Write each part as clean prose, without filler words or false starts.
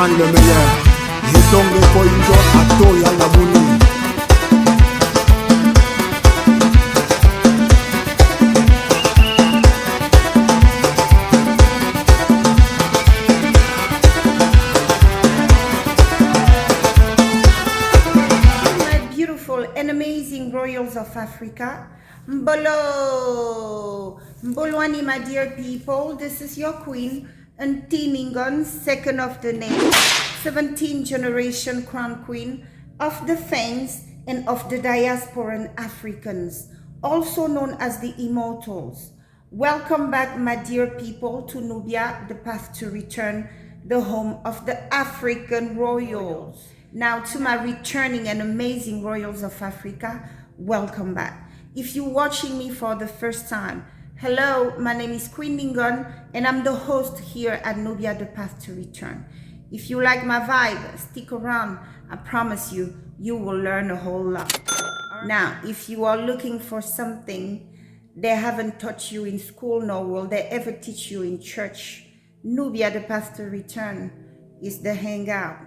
demande le meilleur. Et donc les points à toi à la boule. And amazing royals of Africa. Mbolwani, my dear people, this is your queen, Ngningone, second of the name, 17th generation crown queen of the Fangs and of the Diasporan Africans, also known as the Immortals. Welcome back, my dear people, to Nubia, the path to return, the home of the African royals. Now, to my returning and amazing royals of Africa, welcome back. If you're watching me for the first time, hello, my name is Queen Ngningone, and I'm the host here at Nubia, the path to return. If you like my vibe, stick around. I promise you, you will learn a whole lot. Now, if you are looking for something they haven't taught you in school, nor will they ever teach you in church, Nubia, the path to return is the hangout.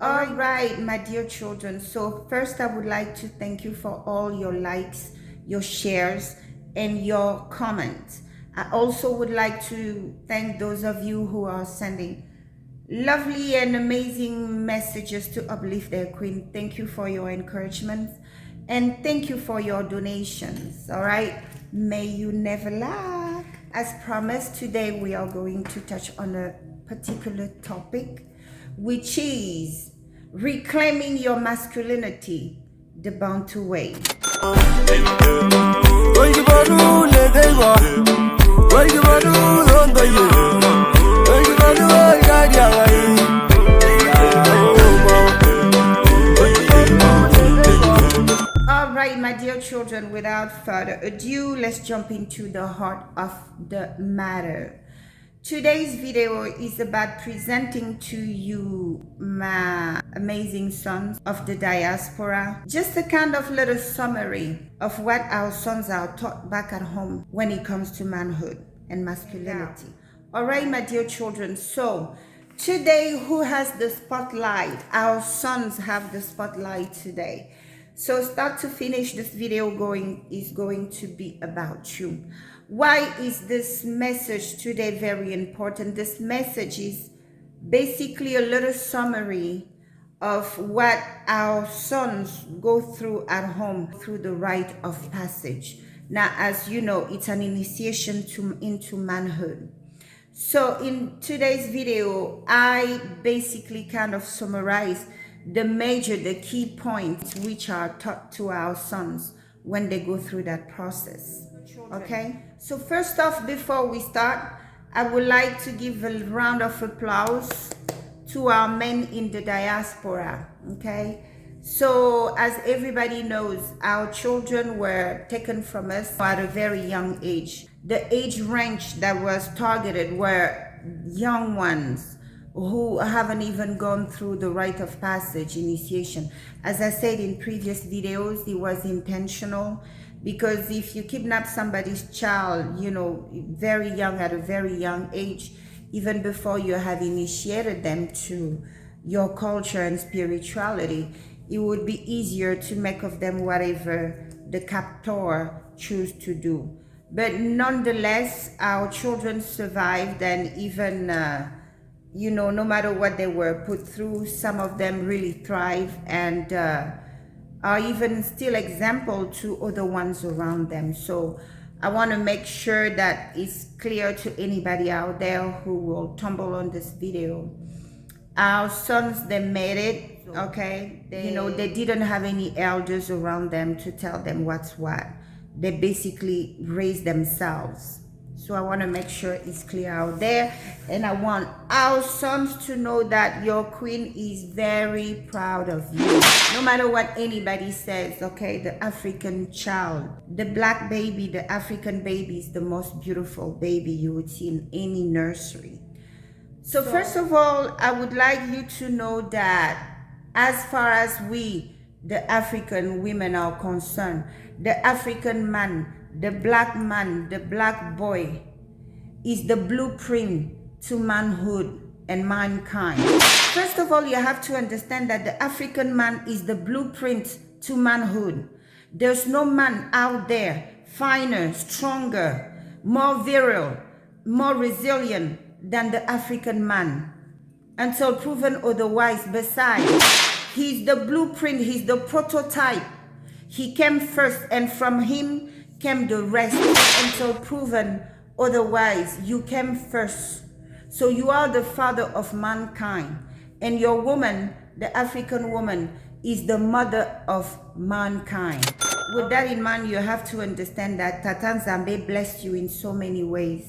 All right, my dear children. So first, I would like to thank you for all your likes, your shares, and your comments. I also would like to thank those of you who are sending lovely and amazing messages to uplift their queen. Thank you for your encouragement, and thank you for your donations. All right, may you never lack. As promised, today we are going to touch on a particular topic, which is reclaiming your masculinity the Bantu way. All right, my dear children, without further ado, let's jump into the heart of the matter. Today's video is about presenting to you my amazing sons of the diaspora. Just a kind of little summary of what our sons are taught back at home when it comes to manhood and masculinity. All right, my dear children. So today, who has the spotlight? Our sons have the spotlight today. So start to finish, this video is going to be about you. Why is this message today very important? This message is basically a little summary of what our sons go through at home through the rite of passage. Now, as you know, it's an initiation into manhood. So in today's video, I basically kind of summarize the key points which are taught to our sons when they go through that process. Okay, so first off, before we start, I would like to give a round of applause to our men in the diaspora. Okay, so as everybody knows, our children were taken from us at a very young age. The age range that was targeted were young ones who haven't even gone through the rite of passage initiation. As I said in previous videos, it was intentional, because if you kidnap somebody's child, you know, very young, at a very young age, even before you have initiated them to your culture and spirituality, it would be easier to make of them whatever the captor choose to do. But nonetheless, our children survived, and even you know, no matter what they were put through, some of them really thrive and are even still example to other ones around them. So I want to make sure that it's clear to anybody out there who will tumble on this video. Our sons, they made it, okay? They didn't have any elders around them to tell them what's what. They basically raised themselves. So I want to make sure it's clear out there. And I want our sons to know that your queen is very proud of you. No matter what anybody says, okay? The African child, the black baby, the African baby is the most beautiful baby you would see in any nursery. So first of all, I would like you to know that as far as we, the African women, are concerned, the African man, the black boy, is the blueprint to manhood and mankind. First of all, you have to understand that the African man is the blueprint to manhood. There's no man out there finer, stronger, more virile, more resilient than the African man, until proven otherwise. Besides, he's the blueprint, he's the prototype. He came first, and from him came the rest, until proven otherwise. You came first. So you are the father of mankind, and your woman, the African woman, is the mother of mankind. With that in mind, you have to understand that Tata Nzambe blessed you in so many ways,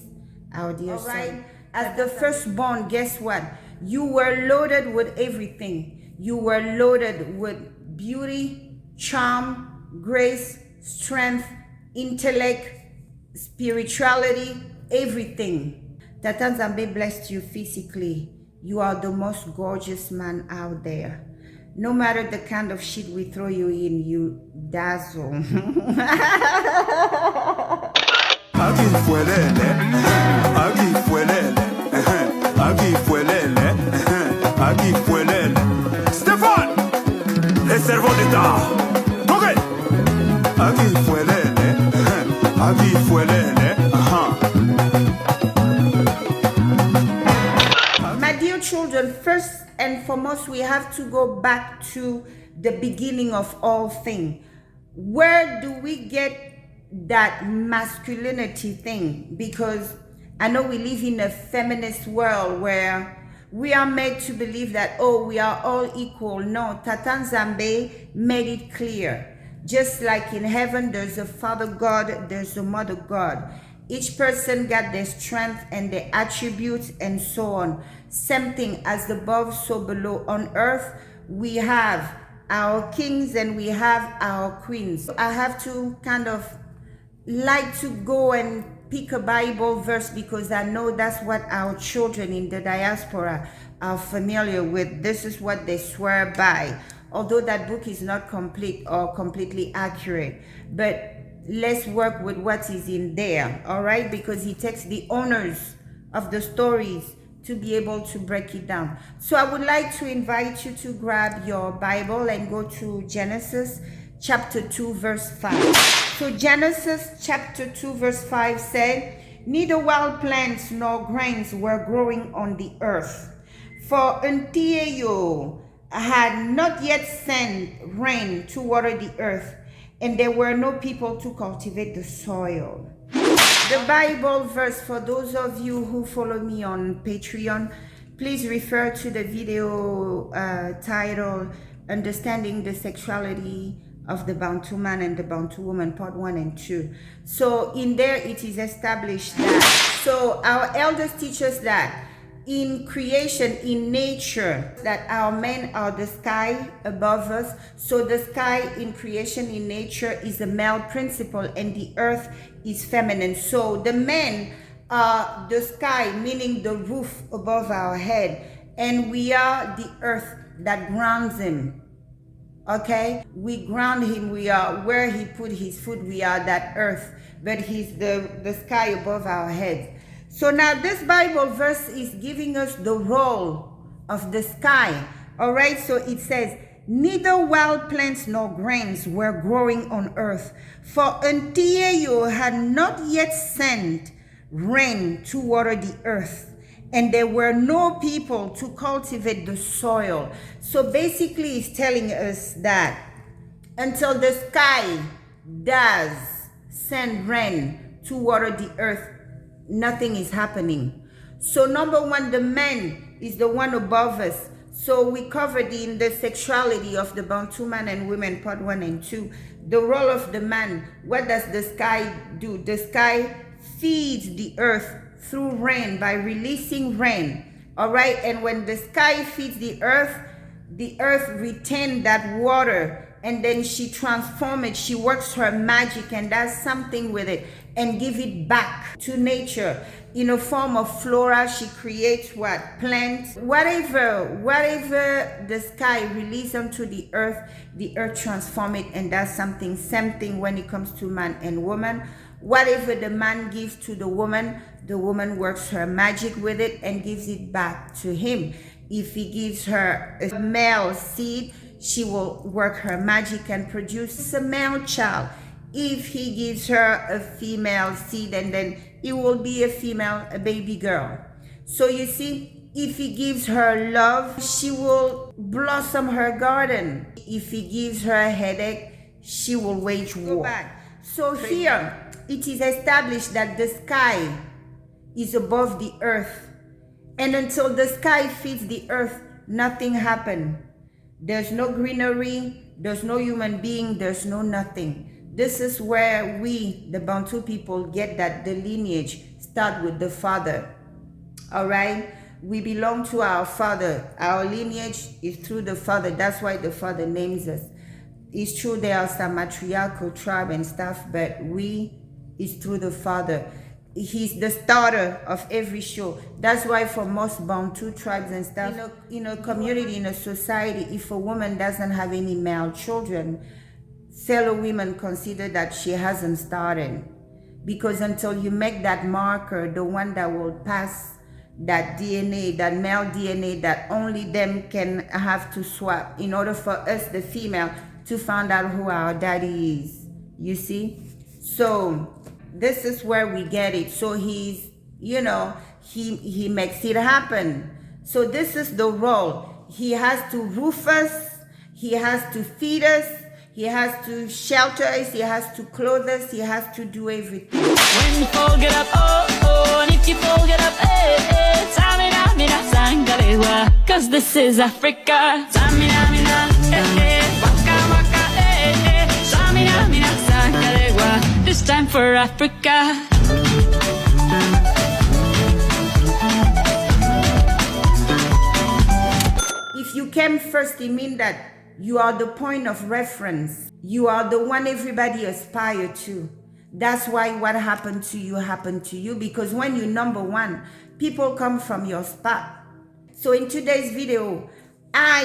our dear son. As the firstborn, guess what? You were loaded with everything. You were loaded with beauty, charm, grace, strength, intellect, spirituality, everything. Tata Nzambe blessed you physically. You are the most gorgeous man out there. No matter the kind of shit we throw you in, you dazzle. Stéphane, les cerveaux d'État. Ok. My dear children, first and foremost, we have to go back to the beginning of all things. Where do we get that masculinity thing? Because I know we live in a feminist world where we are made to believe that, oh, we are all equal. No, Tata Nzambe made it clear. Just like in heaven, there's a Father God, there's a Mother God. Each person got their strength and their attributes and so on. Same thing, as above, so below. On earth, we have our kings and we have our queens. I have to kind of like to go and pick a Bible verse because I know that's what our children in the diaspora are familiar with. This is what they swear by. Although that book is not complete or completely accurate, but let's work with what is in there, all right? Because he takes the owners of the stories to be able to break it down. So I would like to invite you to grab your Bible and go to Genesis chapter 2 verse 5. So Genesis chapter 2 verse 5 said, "Neither wild plants nor grains were growing on the earth, for until had not yet sent rain to water the earth, and there were no people to cultivate the soil." The Bible verse, for those of you who follow me on Patreon, please refer to the video titled Understanding the Sexuality of the Bantu Man and the Bantu Woman, part 1 and 2. So in there it is established that, so our elders teach us that in creation, in nature, that our men are the sky above us. So the sky in creation, in nature, is a male principle, and the earth is feminine. So the men are the sky, meaning the roof above our head, and we are the earth that grounds him. Okay, we ground him. We are where he put his foot. We are that earth, but he's the sky above our heads. So now this Bible verse is giving us the role of the sky. All right, so it says, "Neither wild plants nor grains were growing on earth, for until you had not yet sent rain to water the earth, and there were no people to cultivate the soil." So basically it's telling us that until the sky does send rain to water the earth, nothing is happening. So number one, the man is the one above us. So we covered in the sexuality of the Bantu man and women, part 1 and 2. The role of the man. What does the sky do? The sky feeds the earth through rain, by releasing rain. All right, and when the sky feeds the earth retains that water, and then she transforms it. She works her magic and does something with it and give it back to nature in a form of flora. She creates what? Plants. Whatever the sky releases onto the earth transforms it and does something. Same thing when it comes to man and woman. Whatever the man gives to the woman works her magic with it and gives it back to him. If he gives her a male seed, she will work her magic and produce a male child. If he gives her a female seed, and then it will be a baby girl. So you see, if he gives her love, she will blossom her garden. If he gives her a headache, she will wage war. So here, it is established that the sky is above the earth. And until the sky feeds the earth, nothing happens. There's no greenery, there's no human being, there's no nothing. This is where we, the Bantu people, get that the lineage start with the father. All right? We belong to our father. Our lineage is through the father. That's why the father names us. It's true there are some matriarchal tribe and stuff, but we is through the father. He's the starter of every show. That's why for most Bantu tribes and stuff, in a community, in a society, if a woman doesn't have any male children, fellow women consider that she hasn't started. Because until you make that marker, the one that will pass that DNA, that male DNA that only them can have to swap in order for us, the female, to find out who our daddy is. You see? So this is where we get it. So he's, he makes it happen. So this is the role. He has to roof us. He has to feed us. He has to shelter us. He has to clothe us. He has to do everything. When you fall, get up, oh, oh. And if you fall, get up, eh, eh. Tamina, mina, sangalewa. Cause this is Africa. Tamina, mina, eh, eh. Waka, waka, eh, eh. Tamina, mina, sangalewa. This time for Africa. If you came first, it means that you are the point of reference. You are the one everybody aspire to. That's why what happened to you, because when you're number one, people come from your spot. So in today's video,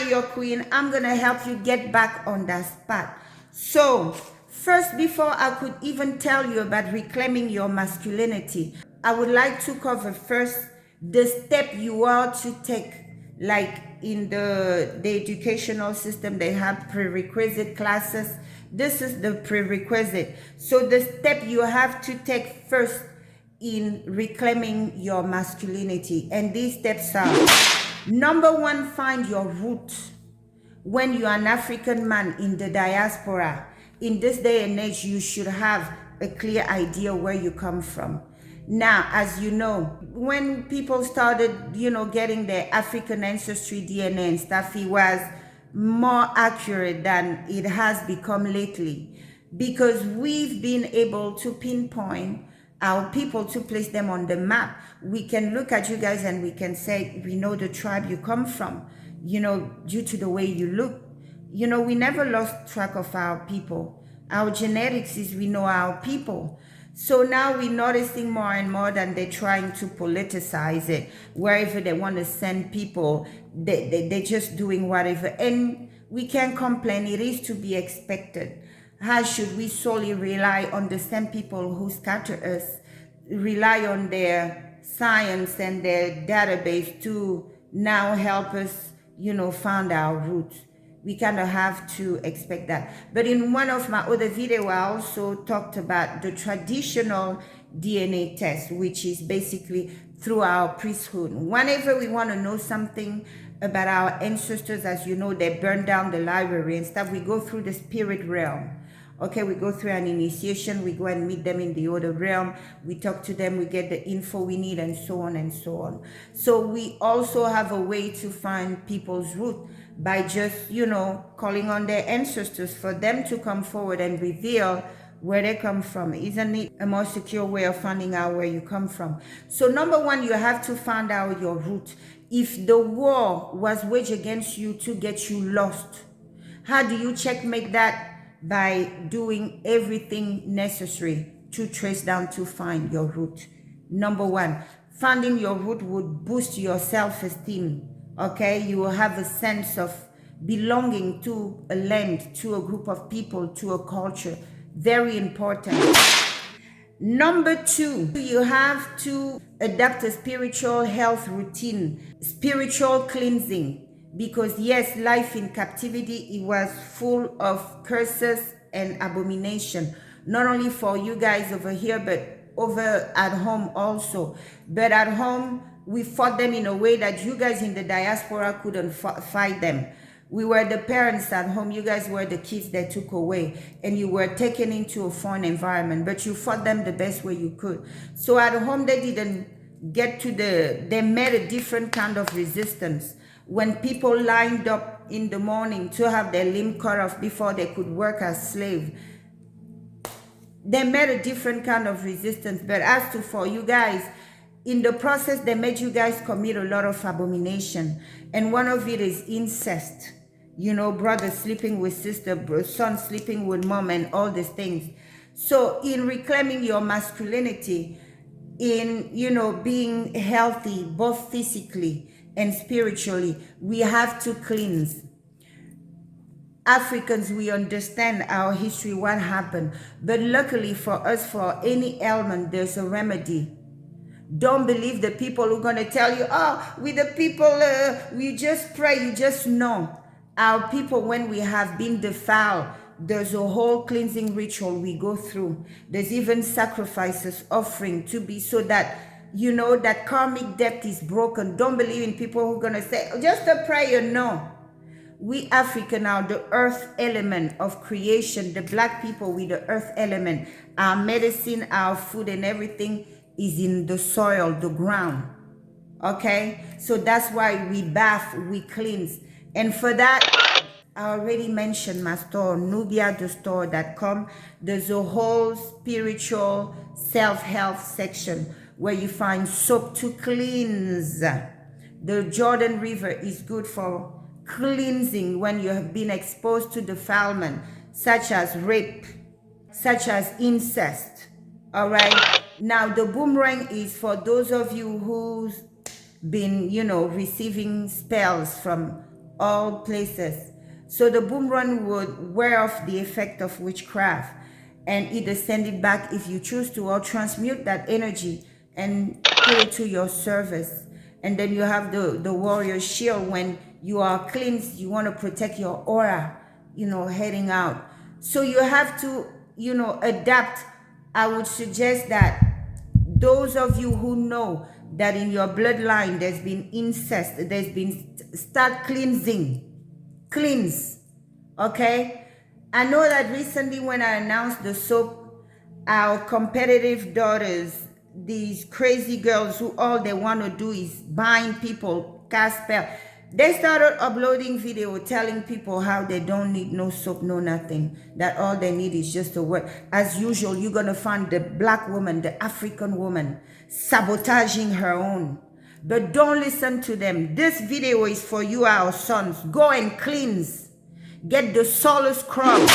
your queen, I'm gonna help you get back on that spot. So first, before I could even tell you about reclaiming your masculinity, I would like to cover first the step you are to take. Like in the educational system, they have prerequisite classes. This is the prerequisite. So the step you have to take first in reclaiming your masculinity. And these steps are: number one, find your root. When you are an African man in the diaspora, in this day and age, you should have a clear idea where you come from. Now, as you know, when people started, getting their African ancestry DNA and stuff, it was more accurate than it has become lately, because we've been able to pinpoint our people, to place them on the map. We can look at you guys and we can say, we know the tribe you come from, due to the way you look. We never lost track of our people. Our genetics is we know our people. So now we're noticing more and more that they're trying to politicize it. Wherever they want to send people, they're just doing whatever. And we can't complain. It is to be expected. How should we solely rely on the same people who scatter us, rely on their science and their database to now help us, find our roots? We kind of have to expect that. But in one of my other videos, I also talked about the traditional DNA test, which is basically through our priesthood. Whenever we want to know something about our ancestors, as you know, they burned down the library and stuff, we go through the spirit realm. Okay, we go through an initiation, we go and meet them in the other realm, we talk to them, we get the info we need, and so on and so on. So we also have a way to find people's root by just, calling on their ancestors for them to come forward and reveal where they come from. Isn't it a more secure way of finding out where you come from? So number one, you have to find out your root. If the war was waged against you to get you lost, how do you checkmate that? By doing everything necessary to trace down to find your root. Number one, finding your root would boost your self-esteem. Okay, you will have a sense of belonging to a land, to a group of people, to a culture. Very important. Number 2, you have to adapt a spiritual health routine, spiritual cleansing, because yes, life in captivity, it was full of curses and abomination, not only for you guys over here, but over at home also. But at home, we fought them in a way that you guys in the diaspora couldn't fight them. We were the parents at home. You guys were the kids that took away, and you were taken into a foreign environment, but you fought them the best way you could. So at home, they didn't get to they met a different kind of resistance. When people lined up in the morning to have their limb cut off before they could work as slaves, they met a different kind of resistance. But as to for you guys, in the process, they made you guys commit a lot of abomination. And one of it is incest. You know, brother sleeping with sister, son sleeping with mom, and all these things. So in reclaiming your masculinity, in, you know, being healthy, both physically and spiritually, we have to cleanse. Africans, we understand our history, what happened. But luckily for us, for any ailment, there's a remedy. Don't believe the people who are going to tell you, oh, we the people, we just pray, you just know. Our people, when we have been defiled, there's a whole cleansing ritual we go through. There's even sacrifices, offering to be, so that, you know, that karmic debt is broken. Don't believe in people who are going to say, just a prayer. No. We African are the earth element of creation. The black people with the earth element. Our medicine, our food and everything is in the soil, the ground. Okay? So that's why we bath, we cleanse. And for that, I already mentioned my store, NUBIATheStore.com. There's a whole spiritual self-help section where you find soap to cleanse. The Jordan River is good for cleansing when you have been exposed to defilement, such as rape, such as incest. All right. Now, the boomerang is for those of you who's been, you know, receiving spells from all places. So the boomerang would wear off the effect of witchcraft and either send it back if you choose to, or transmute that energy and put it to your service. And then you have the warrior shield. When you are cleansed, you want to protect your aura, you know, heading out. So you have to, you know, adapt. I would suggest that those of you who know that in your bloodline there's been incest, there's been, start cleansing. Cleanse. Okay? I know that recently when I announced the soap, our competitive daughters, these crazy girls who all they want to do is bind people, cast spell, they started uploading video telling people how they don't need no soap, no nothing, that all they need is just a word. As usual, you're going to find the black woman, the African woman, sabotaging her own. But don't listen to them. This video is for you, our sons. Go and cleanse. Get the solar scrub.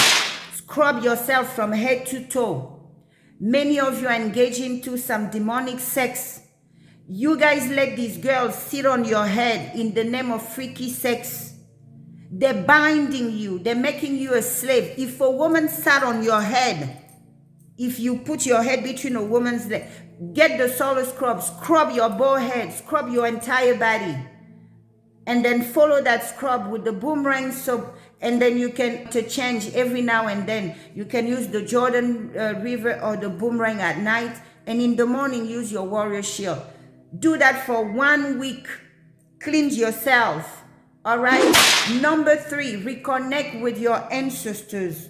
Scrub yourself from head to toe. Many of you are engaging into some demonic sex. You guys let these girls sit on your head in the name of freaky sex. They're binding you. They're making you a slave. If a woman sat on your head, if you put your head between a woman's leg, get the solar scrub. Scrub your bald head. Scrub your entire body. And then follow that scrub with the boomerang soap. And then you can, to change every now and then, you can use the Jordan River or the boomerang at night. And in the morning, use your warrior shield. Do that for 1 week. Cleanse yourself. All right. Number 3, reconnect with your ancestors.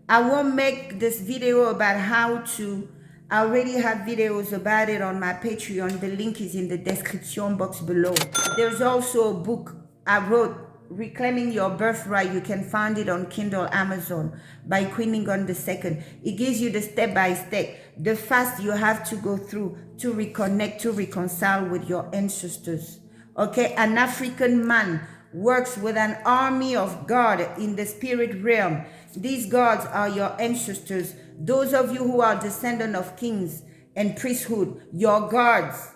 I won't make this video about how to. I already have videos about it on my Patreon. The link is in the description box below. There's also a book I wrote, Reclaiming Your Birthright. You can find it on Kindle, Amazon, by Queen Ngningone II. It gives you the step-by-step, the fast you have to go through to reconnect, to reconcile with your ancestors. Okay, an African man works with an army of God in the spirit realm. These gods are your ancestors. Those of you who are descendants of kings and priesthood, your gods,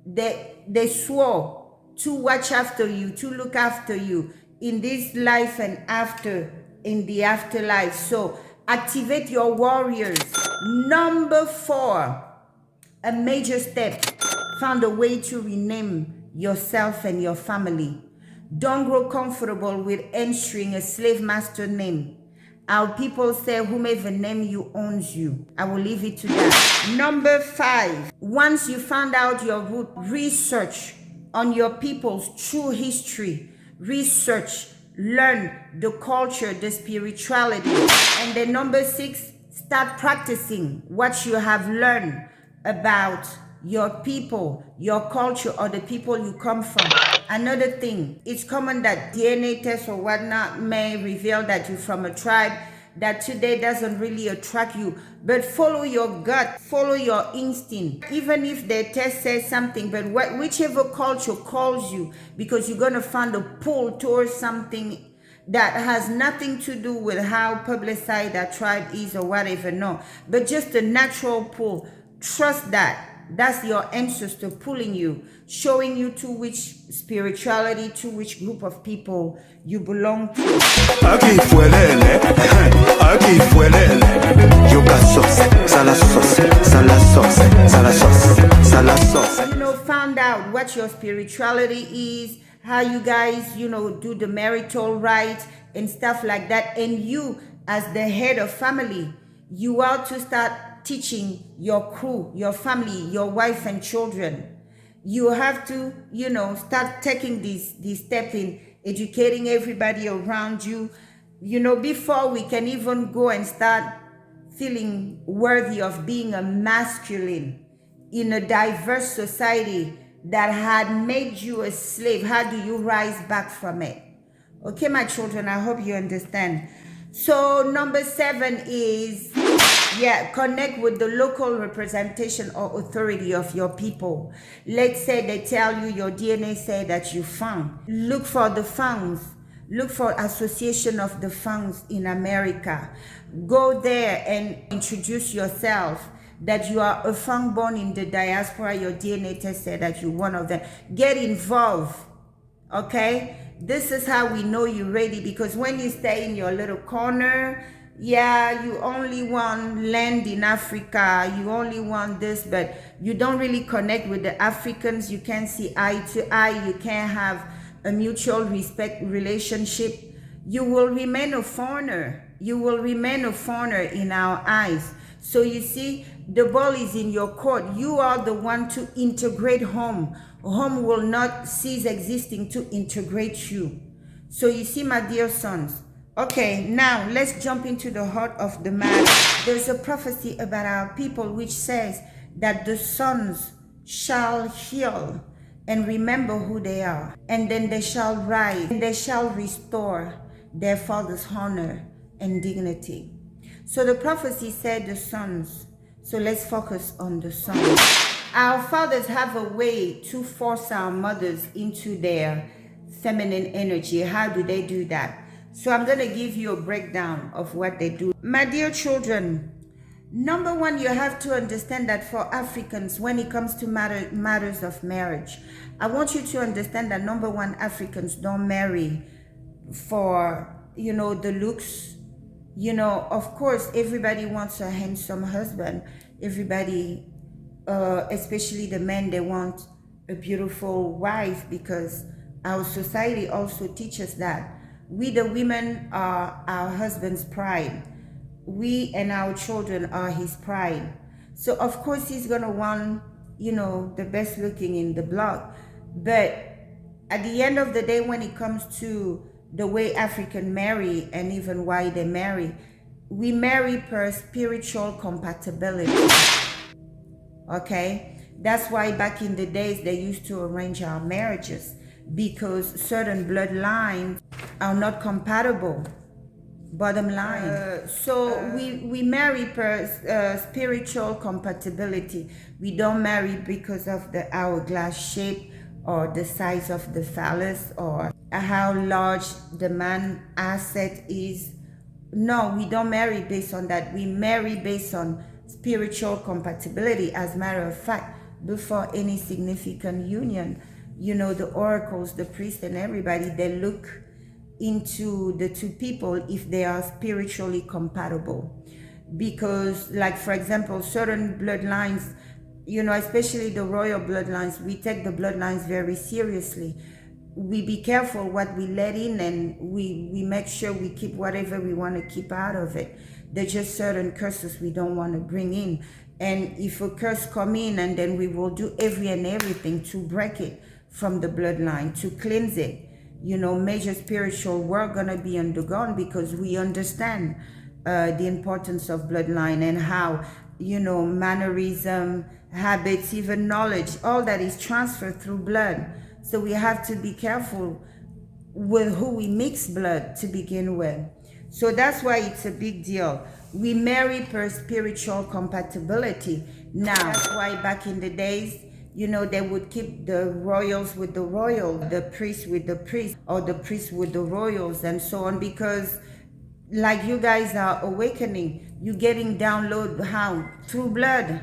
they swore to watch after you, to look after you in this life and after, in the afterlife. So activate your warriors. Number 4, a major step, found a way to rename yourself and your family. Don't grow comfortable with answering a slave master name. Our people say whomever name you owns you. I will leave it to that. Number 5, once you found out your root, research on your people's true history. Research, learn the culture, the spirituality. And then number 6, start practicing what you have learned about your people, your culture, or the people you come from. Another thing, it's common that DNA tests or whatnot may reveal that you're from a tribe that today doesn't really attract you, but follow your gut, follow your instinct. Even if the test says something, but whichever culture calls you, because you're going to find a pull towards something that has nothing to do with how publicized that tribe is or whatever, no, but just a natural pull. Trust that. That's your ancestor pulling you, showing you to which spirituality, to which group of people you belong to. Aquí fue lele, aquí fue lele. Yo sauce, sala sauce, sala sauce, sala sauce, sala sauce. You know, found out what your spirituality is, how you guys, you know, do the marital rites and stuff like that. And you, as the head of family, you are to start teaching your crew, your family, your wife and children. You have to, you know, start taking these steps in educating everybody around you, you know, before we can even go and start feeling worthy of being a masculine in a diverse society that had made you a slave. How do you rise back from it? Okay, my children, I hope you understand. So number 7 is, connect with the local representation or authority of your people. Let's say they tell you your DNA say that you Fang. Look for the Fangs. Look for association of the Fangs in America. Go there and introduce yourself that you are a Fang born in the diaspora. Your DNA test said that you're one of them. Get involved, okay? This is how we know you're ready, because when you stay in your little corner, you only want land in Africa, you only want this, but you don't really connect with the Africans. You can't see eye to eye, you can't have a mutual respect relationship. You will remain a foreigner. You will remain a foreigner in our eyes. So you see, the ball is in your court. You are the one to integrate home. Home will not cease existing to integrate you. So you see, my dear sons. Okay, now let's jump into the heart of the matter. There's a prophecy about our people which says that the sons shall heal and remember who they are, and then they shall rise and they shall restore their father's honor and dignity. So the prophecy said the sons. So let's focus on the sons. Our fathers have a way to force our mothers into their feminine energy. How do they do that? So I'm going to give you a breakdown of what they do. My dear children, number 1, you have to understand that for Africans, when it comes to matters of marriage, I want you to understand that number 1, Africans don't marry for, you know, the looks. You know, of course, everybody wants a handsome husband. Everybody, especially the men, they want a beautiful wife, because our society also teaches that. We, the women, are our husband's pride. We and our children are his pride. So of course he's gonna want, you know, the best looking in the block. But at the end of the day, when it comes to the way African marry and even why they marry, we marry per spiritual compatibility. Okay? That's why back in the days they used to arrange our marriages, because certain bloodlines are not compatible. Bottom line. We marry per spiritual compatibility. We don't marry because of the hourglass shape or the size of the phallus or how large the man asset is. No, we don't marry based on that. We marry based on spiritual compatibility. As a matter of fact, before any significant union, you know, the oracles, the priests and everybody, they look into the two people if they are spiritually compatible. because, like, for example, certain bloodlines, you know, especially the royal bloodlines, we take the bloodlines very seriously. We be careful what we let in, and we make sure we keep whatever we want to keep out of it. There's just certain curses we don't want to bring in. And if a curse come in, and then we will do everything to break it from the bloodline, to cleanse it. You know, major spiritual work gonna be undergone, because we understand the importance of bloodline and how, you know, mannerism, habits, even knowledge, all that is transferred through blood. So we have to be careful with who we mix blood to begin with. So that's why it's a big deal. We marry per spiritual compatibility. Now, that's why back in the days, you know, they would keep the royals with the royal, the priest with the priest, or the priest with the royals, and so on, because like you guys are awakening, you're getting download how? Through blood.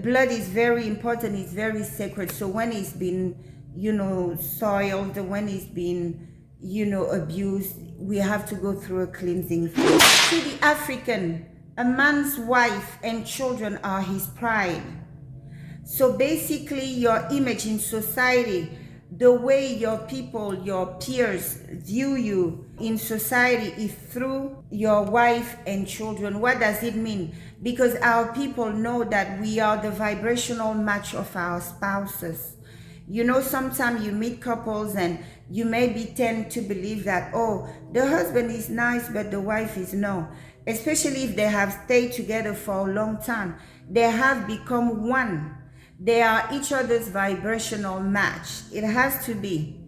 Blood is very important, it's very sacred. So when it's been, you know, soiled, when it's been, you know, abused, we have to go through a cleansing phase. To the African, a man's wife and children are his pride. So basically, your image in society, the way your people, your peers view you in society is through your wife and children. What does it mean? Because our people know that we are the vibrational match of our spouses. You know, sometimes you meet couples and you maybe tend to believe that, oh, the husband is nice, but the wife is no. Especially if they have stayed together for a long time. They have become one. They are each other's vibrational match. It has to be.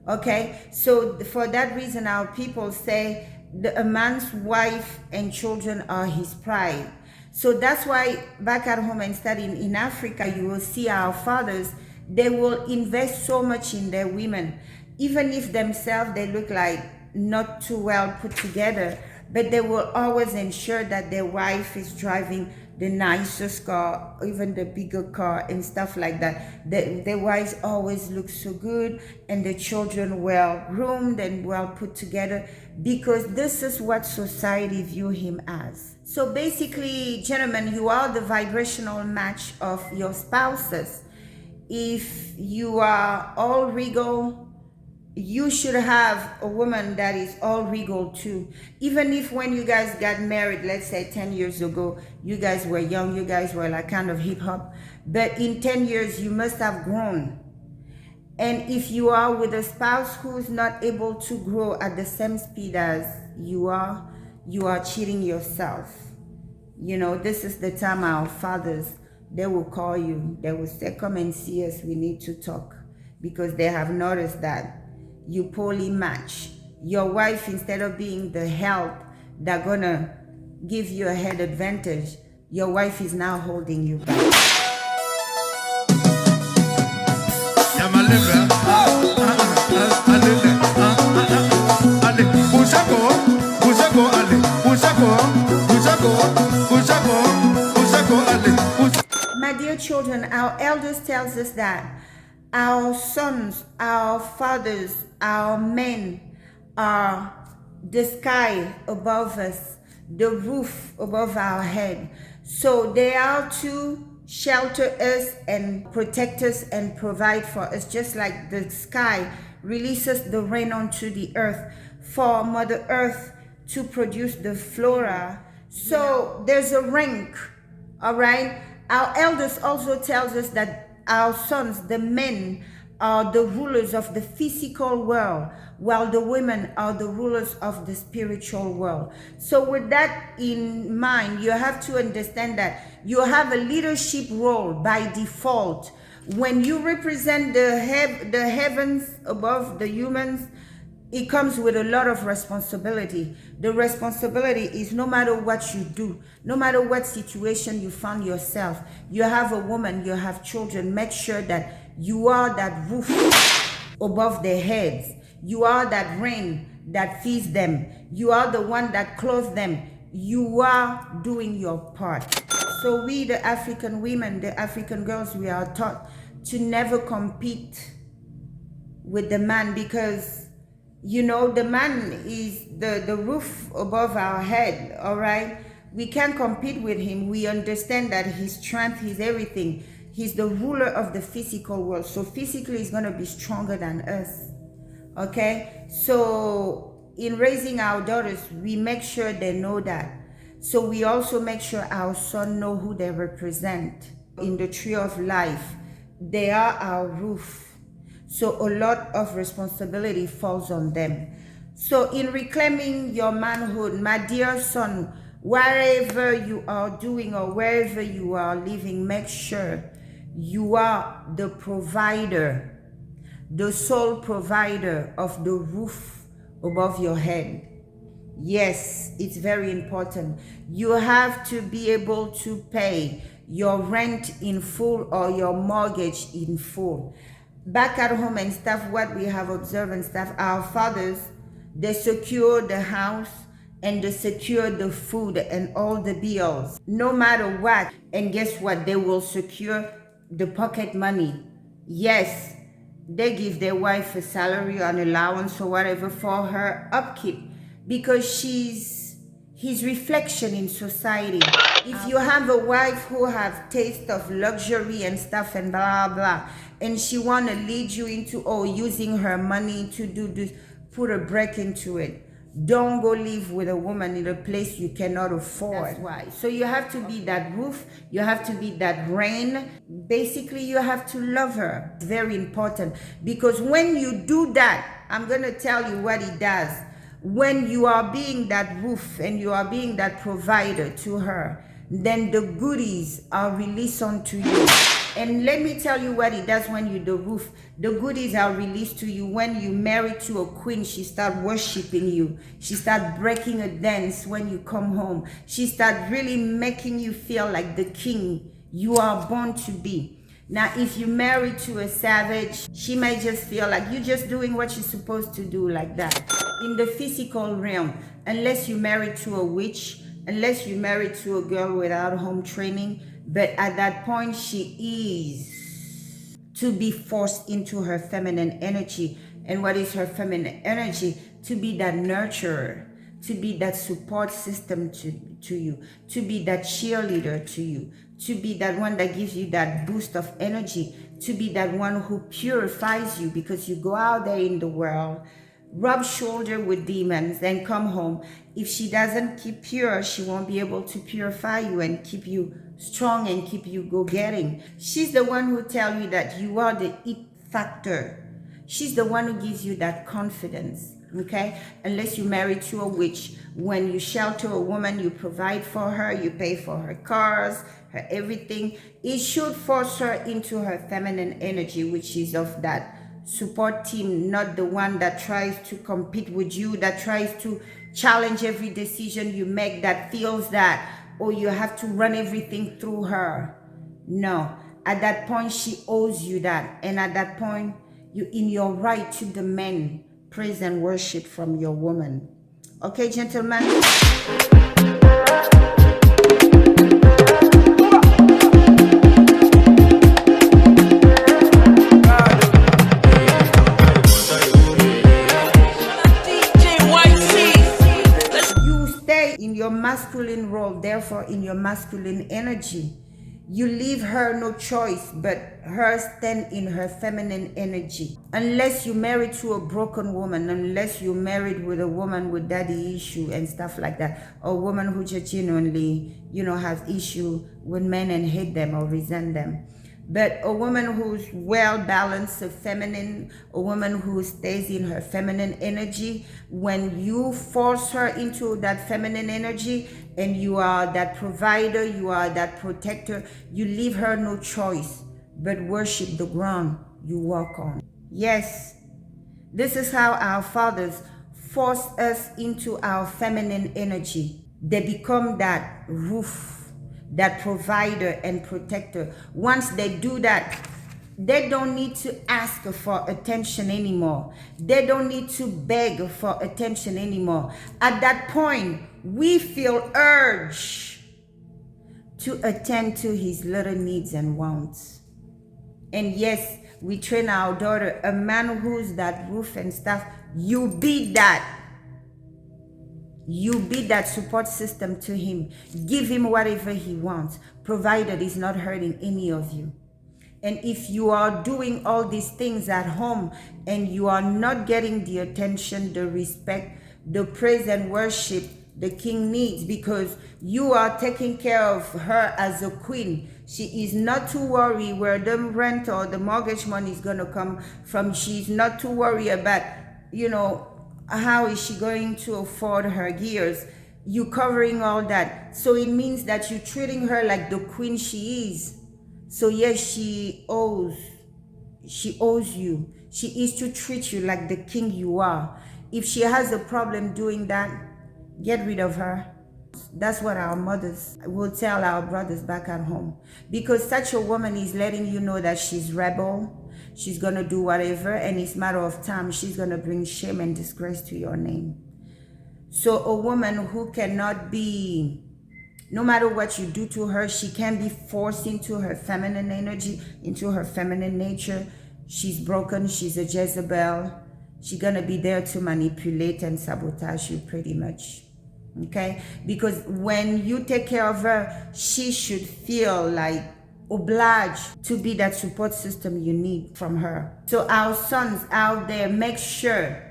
Okay? So for that reason, our people say a man's wife and children are his pride. So that's why back at home and studying in Africa, you will see our fathers, they will invest so much in their women. Even if themselves, they look like not too well put together, but they will always ensure that their wife is driving the nicest car, even the bigger car and stuff like that. Their wives always look so good, and the children well groomed and well put together, because this is what society view him as. So basically, gentlemen, you are the vibrational match of your spouses. If you are all regal, you should have a woman that is all regal too. Even if when you guys got married, let's say 10 years ago, you guys were young, you guys were like kind of hip hop, but in 10 years, you must have grown. And if you are with a spouse who's not able to grow at the same speed as you are cheating yourself. You know, this is the time our fathers, they will call you, they will say, come and see us, we need to talk, because they have noticed that you poorly match. Your wife, instead of being the help that gonna give you a head advantage, your wife is now holding you back. My dear children, our elders tells us that our sons, our fathers, our men are the sky above us, the roof above our head. So they are to shelter us and protect us and provide for us, just like the sky releases the rain onto the earth for Mother Earth to produce the flora. So there's a rank, all right? Our elders also tells us that our sons, the men, are the rulers of the physical world, while the women are the rulers of the spiritual world. So with that in mind, you have to understand that you have a leadership role by default. When you represent the heavens above the humans, it comes with a lot of responsibility. The responsibility is no matter what you do, no matter what situation you find yourself, you have a woman, you have children, make sure that you are that roof above their heads. You are that rain that feeds them. You are the one that clothes them. You are doing your part. So we, the African women, the African girls, we are taught to never compete with the man, because you know, the man is the roof above our head, all right? We can't compete with him. We understand that his strength, his everything. He's the ruler of the physical world. So physically, he's going to be stronger than us. Okay? So in raising our daughters, we make sure they know that. So we also make sure our son know who they represent in the tree of life. They are our roof. So a lot of responsibility falls on them. So in reclaiming your manhood, my dear son, wherever you are doing or wherever you are living, make sure you are the provider, the sole provider of the roof above your head. Yes, it's very important. You have to be able to pay your rent in full or your mortgage in full. Back at home and stuff, what we have observed and stuff, our fathers, they secure the house and they secure the food and all the bills, no matter what. And guess what? They will secure the pocket money. Yes, they give their wife a salary or an allowance or whatever for her upkeep, because she's his reflection in society. If you have a wife who have taste of luxury and stuff and blah blah, and she want to lead you into using her money to do this, put a break into it. Don't go live with a woman in a place you cannot afford. That's why. So you have to be that roof, you have to be that rain. Basically, you have to love her. It's very important, because when you do that, I'm going to tell you what it does. When you are being that roof and you are being that provider to her, then the goodies are released onto you. And let me tell you what it does when you the roof. The goodies are released to you. When you marry to a queen, she start worshiping you. She start breaking a dance when you come home. She start really making you feel like the king you are born to be. Now, if you marry to a savage, she may just feel like you're just doing what you're supposed to do, like that. In the physical realm, unless you marry to a witch, unless you marry to a girl without home training, but at that point, she is to be forced into her feminine energy. And what is her feminine energy? To be that nurturer, to be that support system to you, to be that cheerleader to you, to be that one that gives you that boost of energy, to be that one who purifies you, because you go out there in the world, rub shoulder with demons, and come home. If she doesn't keep pure, she won't be able to purify you and keep you strong and keep you go-getting. She's the one who tells you that you are the it factor. She's the one who gives you that confidence, okay? Unless you marry to a witch. When you shelter a woman, you provide for her, you pay for her cars, her everything. It should force her into her feminine energy, which is of that support team, not the one that tries to compete with you, that tries to challenge every decision you make, that feels that, you have to run everything through her. No, at that point, she owes you that. And at that point, you're in your right to demand praise and worship from your woman. Okay, gentlemen? Your masculine role, therefore in your masculine energy, you leave her no choice but her stand in her feminine energy. Unless you married to a broken woman, unless you married with a woman with daddy issue and stuff like that, or a woman who just genuinely, has issue with men and hate them or resent them. But a woman who's well balanced, a feminine, a woman who stays in her feminine energy, when you force her into that feminine energy and you are that provider, you are that protector, you leave her no choice but worship the ground you walk on. Yes, this is how our fathers force us into our feminine energy. They become that roof, that provider and protector. Once they do that, they don't need to ask for attention anymore. They don't need to beg for attention anymore. At that point, we feel urge to attend to his little needs and wants. And yes, we train our daughter, a man who's that roof and stuff, you be that. You be that support system to him. Give him whatever he wants, provided he's not hurting any of you. And if you are doing all these things at home and you are not getting the attention, the respect, the praise and worship the king needs, because you are taking care of her as a queen, she is not to worry where the rent or the mortgage money is going to come from. She's not to worry about, how is she going to afford her gears. You covering all that. So it means that you're treating her like the queen she is. So yes, she owes you. She is to treat you like the king you are. If she has a problem doing that, get rid of her. That's what our mothers will tell our brothers back at home. Because such a woman is letting you know that she's rebel. She's going to do whatever, and it's a matter of time. She's going to bring shame and disgrace to your name. So a woman who cannot be, no matter what you do to her, she can be forced into her feminine energy, into her feminine nature. She's broken. She's a Jezebel. She's going to be there to manipulate and sabotage you pretty much. Okay? Because when you take care of her, she should feel like obliged to be that support system you need from her. So our sons out there, make sure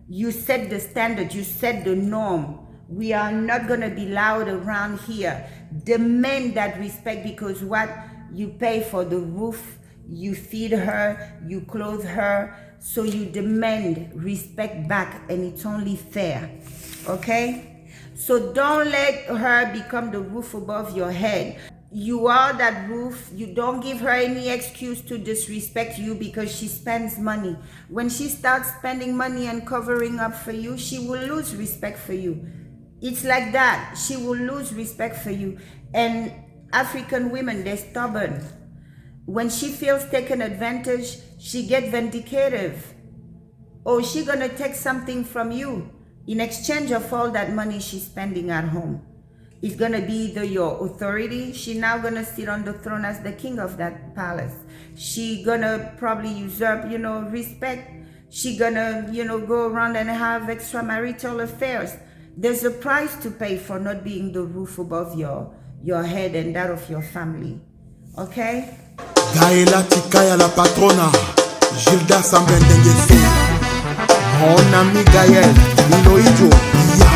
you set the standard, you set the norm. We are not going to be loud around here. Demand that respect, because what you pay for the roof, you feed her, you clothe her, so you demand respect back, and it's only fair. Okay? So don't let her become the roof above your head. You are that roof. You don't give her any excuse to disrespect you because she spends money. When she starts spending money and covering up for you, she will lose respect for you. It's like that. She will lose respect for you. And African women, they're stubborn. When she feels taken advantage, she gets vindicative. Or she gonna take something from you in exchange of all that money she's spending at home. It's gonna be either your authority. She's now gonna sit on the throne as the king of that palace. She gonna probably usurp, respect. She gonna, go around and have extramarital affairs. There's a price to pay for not being the roof above your head and that of your family. Okay? Gaëla Tikaya la patrona, Gilda Sambendengese, mon ami Gaël, Niloïdjo, ya.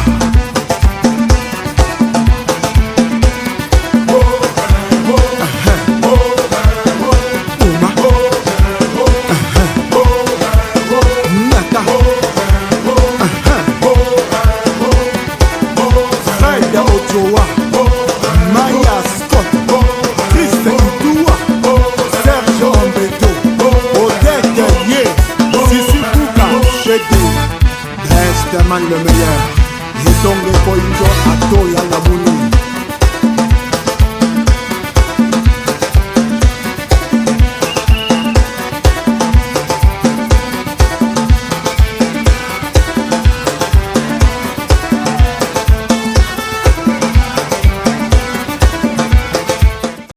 Le meilleur, et donc les coïndos à Toya la Bouni.